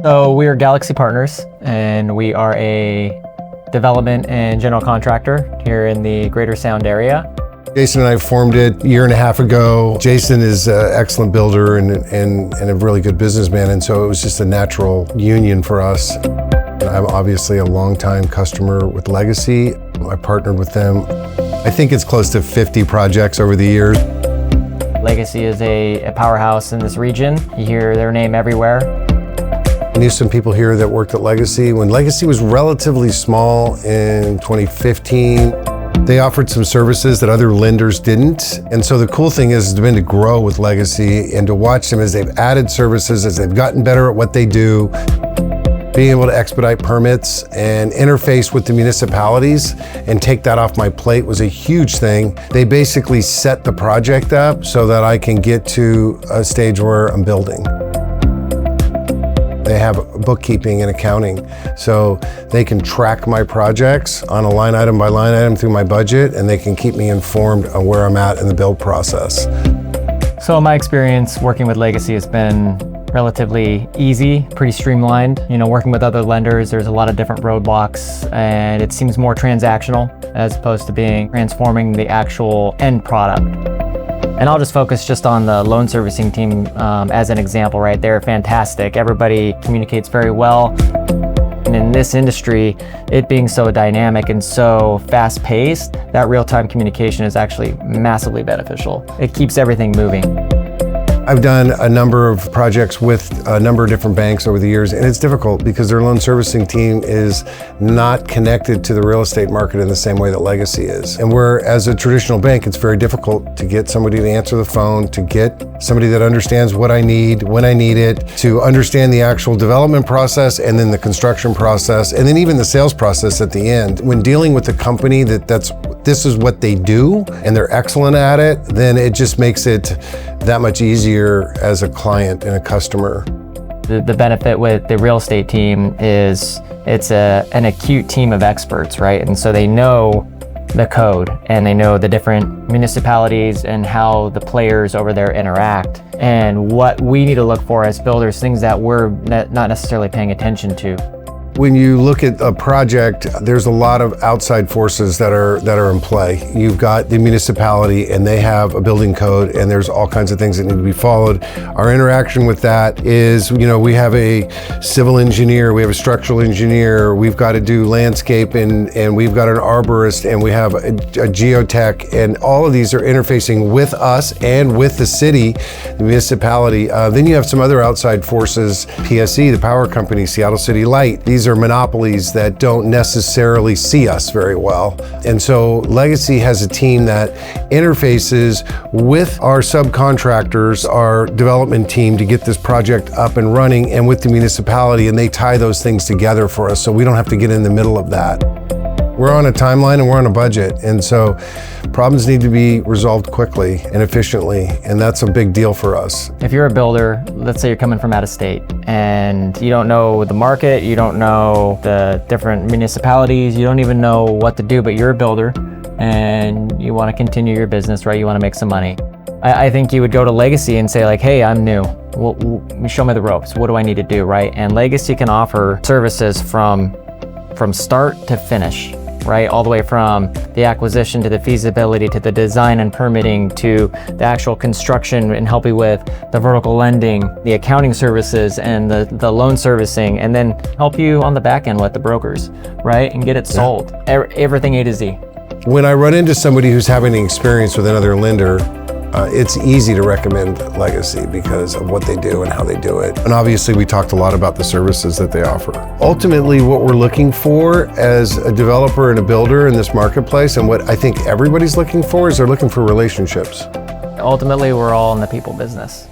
So we are Galaxy Partners, and we are a development and general contractor here in the Greater Sound area. Jason and I formed it a year and a half ago. Jason is an excellent builder and a really good businessman, and so it was just a natural union for us. I'm obviously a longtime customer with Legacy. I partnered with them. I think it's close to 50 projects over the years. Legacy is a powerhouse in this region. You hear their name everywhere. I knew some people here that worked at Legacy. When Legacy was relatively small in 2015, they offered some services that other lenders didn't. And so the cool thing is been to grow with Legacy and to watch them as they've added services, as they've gotten better at what they do, being able to expedite permits and interface with the municipalities and take that off my plate was a huge thing. They basically set the project up so that I can get to a stage where I'm building. They have bookkeeping and accounting, so they can track my projects on a line item by line item through my budget, and they can keep me informed on where I'm at in the build process. So my experience working with Legacy has been relatively easy, pretty streamlined. You know, working with other lenders, there's a lot of different roadblocks, and it seems more transactional as opposed to being transforming the actual end product. And I'll just focus just on the loan servicing team as an example, right? They're fantastic. Everybody communicates very well. And in this industry, it being so dynamic and so fast-paced, that real-time communication is actually massively beneficial. It keeps everything moving. I've done a number of projects with a number of different banks over the years, and it's difficult because their loan servicing team is not connected to the real estate market in the same way that Legacy is. And where, as a traditional bank, it's very difficult to get somebody to answer the phone, to get somebody that understands what I need, when I need it, to understand the actual development process and then the construction process, and then even the sales process at the end. When dealing with a company this is what they do and they're excellent at it, then it just makes it that much easier as a client and a customer. The benefit with the real estate team is it's an acute team of experts, right? And so they know the code and they know the different municipalities and how the players over there interact. And what we need to look for as builders, things that we're not necessarily paying attention to. When you look at a project, there's a lot of outside forces that are in play. You've got the municipality and they have a building code and there's all kinds of things that need to be followed. Our interaction with that is, we have a civil engineer, we have a structural engineer, we've got to do landscape and we've got an arborist and we have a geotech, and all of these are interfacing with us and with the city, the municipality. Then you have some other outside forces, PSE, the power company, Seattle City Light. These are monopolies that don't necessarily see us very well. And so Legacy has a team that interfaces with our subcontractors, our development team, to get this project up and running, and with the municipality, and they tie those things together for us so we don't have to get in the middle of that. We're on a timeline and we're on a budget, and so problems need to be resolved quickly and efficiently, and that's a big deal for us. If you're a builder, let's say you're coming from out of state and you don't know the market, you don't know the different municipalities, you don't even know what to do, but you're a builder and you want to continue your business, right? You want to make some money. I think you would go to Legacy and say like, hey, I'm new. Show me the ropes. What do I need to do, right? And Legacy can offer services from start to finish, right? All the way from the acquisition to the feasibility to the design and permitting to the actual construction, and help you with the vertical lending, the accounting services and the loan servicing, and then help you on the back end with the brokers, right? And get it sold. Everything A to Z. When I run into somebody who's having experience with another lender, it's easy to recommend Legacy because of what they do and how they do it. And obviously we talked a lot about the services that they offer. Ultimately, what we're looking for as a developer and a builder in this marketplace, and what I think everybody's looking for, is they're looking for relationships. Ultimately, we're all in the people business.